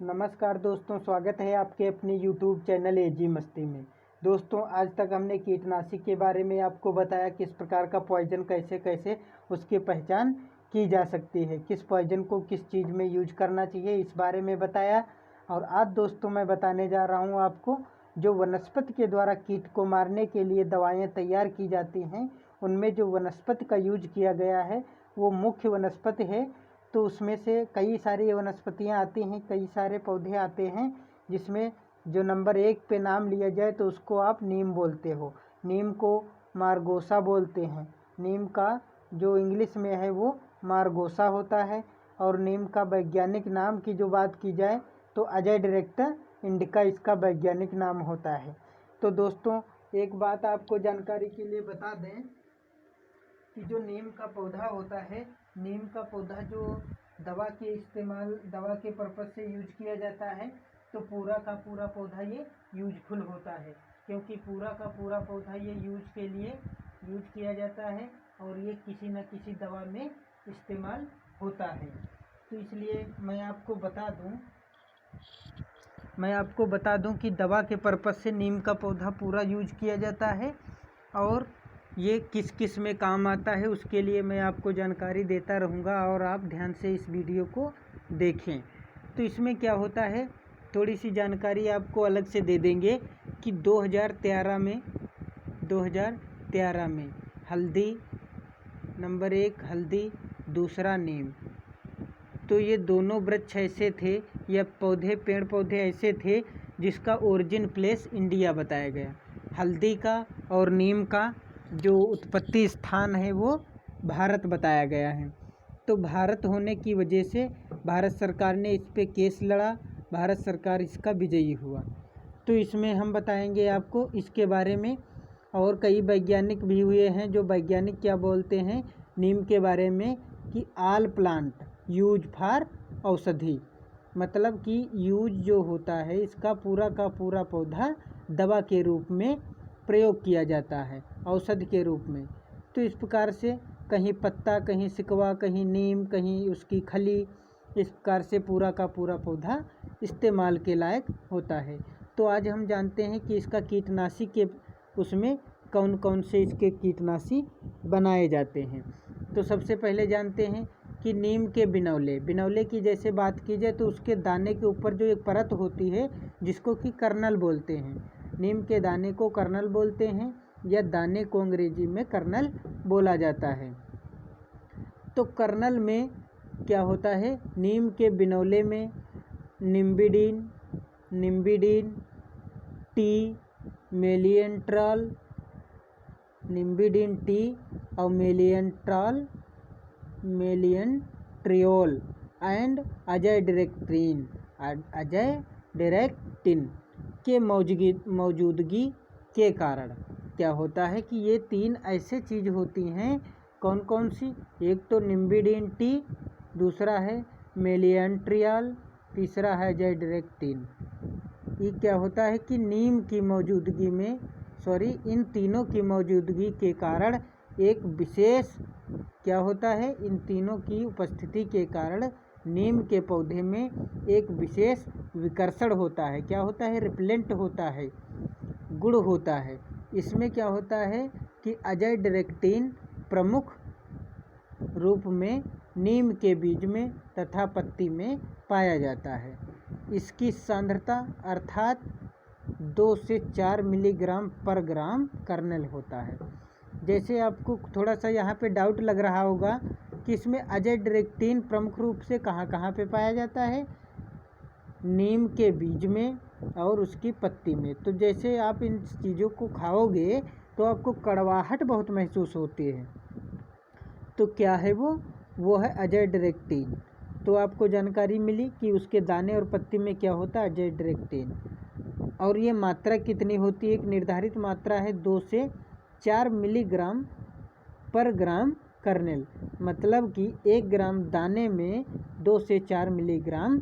नमस्कार दोस्तों, स्वागत है आपके अपने YouTube चैनल एजी मस्ती में। दोस्तों, आज तक हमने कीटनाशी के बारे में आपको बताया, किस प्रकार का पॉइजन कैसे कैसे उसकी पहचान की जा सकती है, किस पॉइजन को किस चीज़ में यूज करना चाहिए, इस बारे में बताया। और आज दोस्तों मैं बताने जा रहा हूँ आपको, जो वनस्पति के द्वारा कीट को मारने के लिए दवाएँ तैयार की जाती हैं, उनमें जो वनस्पति का यूज किया गया है वो मुख्य वनस्पति है। तो उसमें से कई सारी वनस्पतियाँ आती हैं, कई सारे पौधे आते हैं, जिसमें जो नंबर 1 पे नाम लिया जाए तो उसको आप नीम बोलते हो। नीम को मार्गोसा बोलते हैं। नीम का जो इंग्लिश में है वो मार्गोसा होता है। और नीम का वैज्ञानिक नाम की जो बात की जाए तो अजाडिरेक्टा इंडिका इसका वैज्ञानिक नाम होता है। तो दोस्तों, एक बात आपको जानकारी के लिए बता दें कि जो नीम का पौधा होता है, नीम का पौधा जो दवा के पर्पज़ से यूज किया जाता है, तो पूरा का पूरा पौधा ये यूजफुल होता है, क्योंकि पूरा का पूरा पौधा ये यूज के लिए यूज किया जाता है और ये किसी न किसी दवा में इस्तेमाल होता है। तो इसलिए मैं आपको बता दूं कि दवा के पर्पज़ से नीम का पौधा पूरा यूज किया जाता है और ये किस किस में काम आता है उसके लिए मैं आपको जानकारी देता रहूँगा और आप ध्यान से इस वीडियो को देखें। तो इसमें क्या होता है, थोड़ी सी जानकारी आपको अलग से दे देंगे कि 2013 में हल्दी नंबर 1 हल्दी, दूसरा नीम, तो ये दोनों वृक्ष ऐसे थे या पेड़ पौधे ऐसे थे जिसका ओरिजिन प्लेस इंडिया बताया गया। हल्दी का और नीम का जो उत्पत्ति स्थान है वो भारत बताया गया है। तो भारत होने की वजह से भारत सरकार ने इस पे केस लड़ा, भारत सरकार इसका विजयी हुआ। तो इसमें हम बताएंगे आपको इसके बारे में। और कई वैज्ञानिक भी हुए हैं, जो वैज्ञानिक क्या बोलते हैं नीम के बारे में कि ऑल प्लांट यूज फॉर औषधि, मतलब कि यूज जो होता है इसका पूरा का पूरा पौधा दवा के रूप में प्रयोग किया जाता है, औषधि के रूप में। तो इस प्रकार से कहीं पत्ता, कहीं सिकवा, कहीं नीम, कहीं उसकी खली, इस प्रकार से पूरा का पूरा पौधा इस्तेमाल के लायक होता है। तो आज हम जानते हैं कि इसका कीटनाशी के उसमें कौन कौन से इसके कीटनाशी बनाए जाते हैं। तो सबसे पहले जानते हैं कि नीम के बिनौले की जैसे बात की जाए तो उसके दाने के ऊपर जो एक परत होती है जिसको कि कर्नल बोलते हैं, नीम के दाने को कर्नल बोलते हैं या दाने को अंग्रेजी में कर्नल बोला जाता है। तो कर्नल में क्या होता है, नीम के बिनौले में निम्बिडीन टी, निम्बिडीन टी और मेलियंट्रियोल एंड अजाडिरेक्टिन के मौजूदगी के कारण क्या होता है कि ये 3 ऐसे चीज़ होती हैं। कौन कौन सी? एक तो निम्बिडीन टी, दूसरा है मेलियंट्रियल, तीसरा है अजाडिरेक्टिन। ये क्या होता है कि इन तीनों की मौजूदगी के कारण एक विशेष क्या होता है, इन तीनों की उपस्थिति के कारण नीम के पौधे में एक विशेष विकर्षण होता है। क्या होता है? रिपेलेंट होता है, गुण होता है। इसमें क्या होता है कि अजाडिरेक्टिन प्रमुख रूप में नीम के बीज में तथा पत्ती में पाया जाता है। इसकी सांद्रता अर्थात 2 से 4 मिलीग्राम पर ग्राम कर्नेल होता है। जैसे आपको थोड़ा सा यहाँ पे डाउट लग रहा होगा कि इसमें अजाडिरेक्टिन प्रमुख रूप से कहाँ पे पाया जाता है, नीम के बीज में और उसकी पत्ती में। तो जैसे आप इन चीज़ों को खाओगे तो आपको कड़वाहट बहुत महसूस होती है, तो क्या है वो है अजाडिरेक्टिन। तो आपको जानकारी मिली कि उसके दाने और पत्ती में क्या होता है, अजाडिरेक्टिन। और ये मात्रा कितनी होती है, एक निर्धारित मात्रा है 2 से 4 मिलीग्राम पर ग्राम कर्नेल, मतलब कि 1 ग्राम दाने में 2 से 4 मिलीग्राम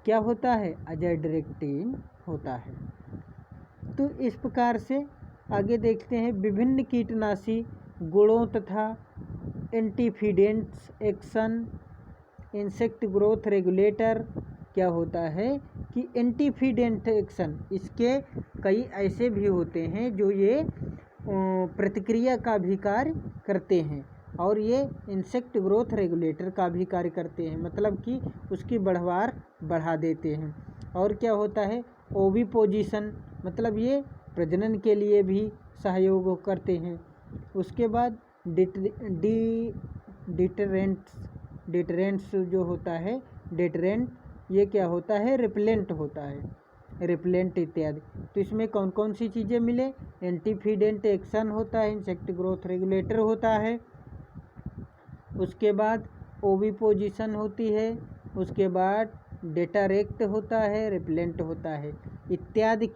क्या होता है, अजाडिरेक्टिन होता है। तो इस प्रकार से आगे देखते हैं विभिन्न कीटनाशी गुणों तथा एंटीफिडेंट्स एक्शन, इंसेक्ट ग्रोथ रेगुलेटर क्या होता है कि एंटीफीडेंट एक्शन, इसके कई ऐसे भी होते हैं जो ये प्रतिक्रिया का भी कार्य करते हैं और ये इंसेक्ट ग्रोथ रेगुलेटर का भी कार्य करते हैं, मतलब कि उसकी बढ़वार बढ़ा देते हैं। और क्या होता है, ओविपोजिशन, मतलब ये प्रजनन के लिए भी सहयोग करते हैं। उसके बाद डिटरेंट्स जो होता है, डिटरेंट ये क्या होता है, रिपेलेंट होता है, रिपेलेंट इत्यादि। तो इसमें कौन कौन सी चीज़ें मिले, एंटीफीडेंट एक्शन होता है, इंसेक्ट ग्रोथ रेगुलेटर होता है, उसके बाद ओविपोजिशन होती है, उसके बाद डेटारेक्ट होता है, रिपेलेंट होता है, इत्यादि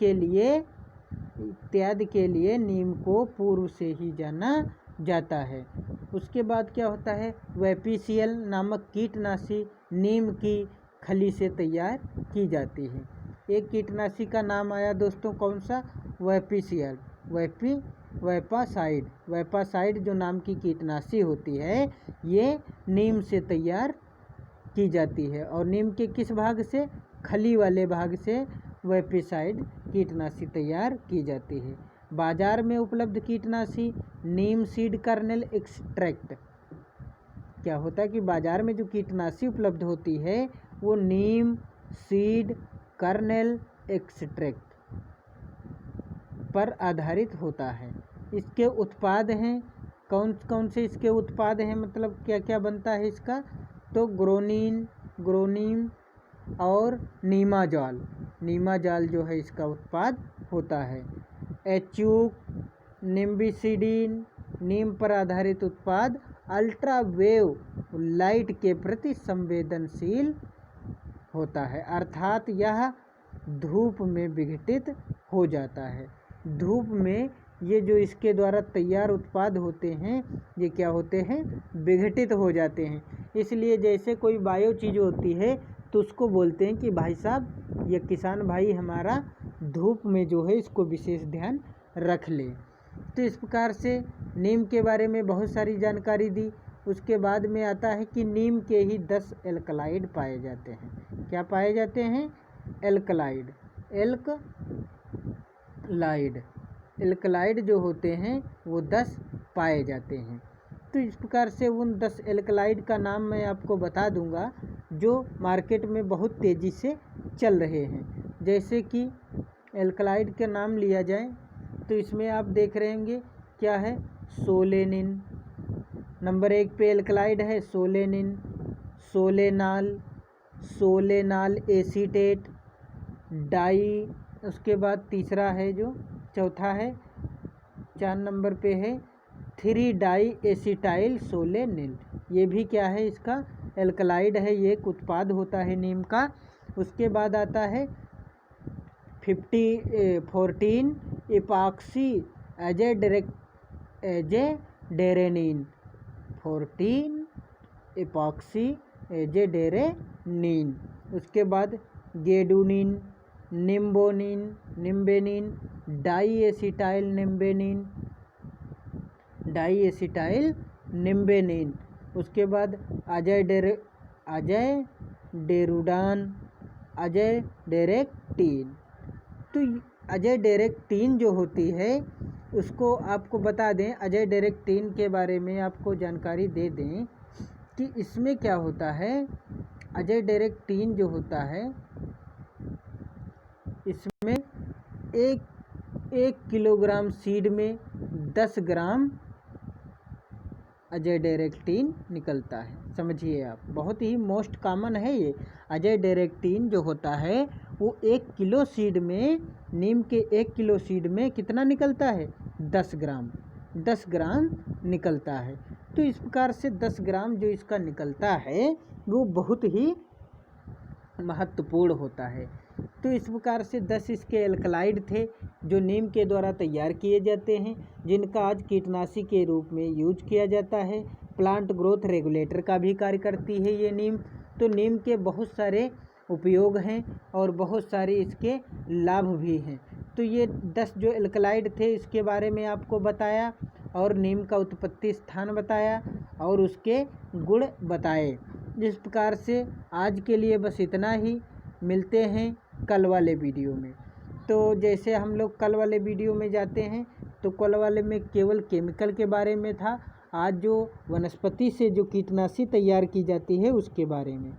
के लिए नीम को पूर्व से ही जाना जाता है। उसके बाद क्या होता है, वेपिसियल नामक कीटनाशी नीम की खली से तैयार की जाती है। एक कीटनाशी का नाम आया दोस्तों, कौन सा, वेपिसियल, वेपासाइड जो नाम की कीटनाशी होती है ये नीम से तैयार की जाती है। और नीम के किस भाग से, खली वाले भाग से वेपिसाइड कीटनाशी तैयार की जाती है। बाजार में उपलब्ध कीटनाशी नीम सीड कर्नेल एक्सट्रैक्ट, क्या होता है कि बाजार में जो कीटनाशी उपलब्ध होती है वो नीम सीड कर्नेल एक्सट्रैक्ट पर आधारित होता है। इसके उत्पाद हैं, कौन कौन से इसके उत्पाद हैं, मतलब क्या क्या बनता है इसका, तो ग्रोनीम और नीमाजाल जो है इसका उत्पाद होता है। एच्यूक, निम्बिसिडीन, नीम पर आधारित उत्पाद अल्ट्रावेव लाइट के प्रति संवेदनशील होता है, अर्थात यह धूप में विघटित हो जाता है। धूप में ये जो इसके द्वारा तैयार उत्पाद होते हैं ये क्या होते हैं, विघटित हो जाते हैं। इसलिए जैसे कोई बायो चीज़ होती है तो उसको बोलते हैं कि भाई साहब ये किसान भाई हमारा धूप में जो है इसको विशेष ध्यान रख ले। तो इस प्रकार से नीम के बारे में बहुत सारी जानकारी दी। उसके बाद में आता है कि नीम के ही 10 एल्कलाइड पाए जाते हैं। क्या पाए जाते हैं, एल्कलाइड जो होते हैं वो 10 पाए जाते हैं। तो इस प्रकार से उन 10 एल्कलाइड का नाम मैं आपको बता दूंगा जो मार्केट में बहुत तेज़ी से चल रहे हैं। जैसे कि एल्कलाइड का नाम लिया जाए तो इसमें आप देख रहे होंगे क्या है, सोलेनिन, नंबर 1 पे एल्कलाइड है सोलेनिन, सोलेनाल एसीटेट, डाई, उसके बाद तीसरा है जो चौथा है 4 नंबर पे है 3 डाई एसिटाइल सोलेनिल, ये भी क्या है, इसका एल्कलाइड है, ये एक उत्पाद होता है नीम का। उसके बाद आता है 14 इपॉक्सी एजेडेरेनिन, 14 इपॉक्सी एजेडेरेनिन। उसके बाद गेडुनिन, निम्बेनिन, डाईएसिटाइल निम्बेनिन। उसके बाद अजयडेरेक्टिन। तो अजयडेरेक्टिन जो होती है उसको आपको बता दें, अजयडेरेक्टिन के बारे में आपको जानकारी दे दें कि इसमें क्या होता है। अजयडेरेक्टिन जो होता है इसमें एक किलोग्राम सीड में 10 ग्राम अजयडेरेक्टिन निकलता है। समझिए आप, बहुत ही मोस्ट कॉमन है ये। अजयडेरेक्टिन जो होता है वो 1 किलो सीड में, नीम के 1 किलो सीड में कितना निकलता है, 10 ग्राम निकलता है। तो इस प्रकार से 10 ग्राम जो इसका निकलता है वो बहुत ही महत्वपूर्ण होता है। तो इस प्रकार से 10 इसके एल्कलाइड थे जो नीम के द्वारा तैयार किए जाते हैं, जिनका आज कीटनाशी के रूप में यूज किया जाता है। प्लांट ग्रोथ रेगुलेटर का भी कार्य करती है ये नीम। तो नीम के बहुत सारे उपयोग हैं और बहुत सारे इसके लाभ भी हैं। तो ये 10 जो एल्कलाइड थे इसके बारे में आपको बताया और नीम का उत्पत्ति स्थान बताया और उसके गुण बताए। जिस प्रकार से आज के लिए बस इतना ही। मिलते हैं कल वाले वीडियो में। तो जैसे हम लोग कल वाले वीडियो में जाते हैं तो कल वाले में केवल केमिकल के बारे में था, आज जो वनस्पति से जो कीटनाशी तैयार की जाती है उसके बारे में।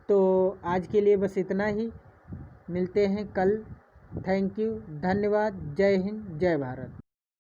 तो आज के लिए बस इतना ही, मिलते हैं कल। थैंक यू, धन्यवाद, जय हिंद, जय भारत।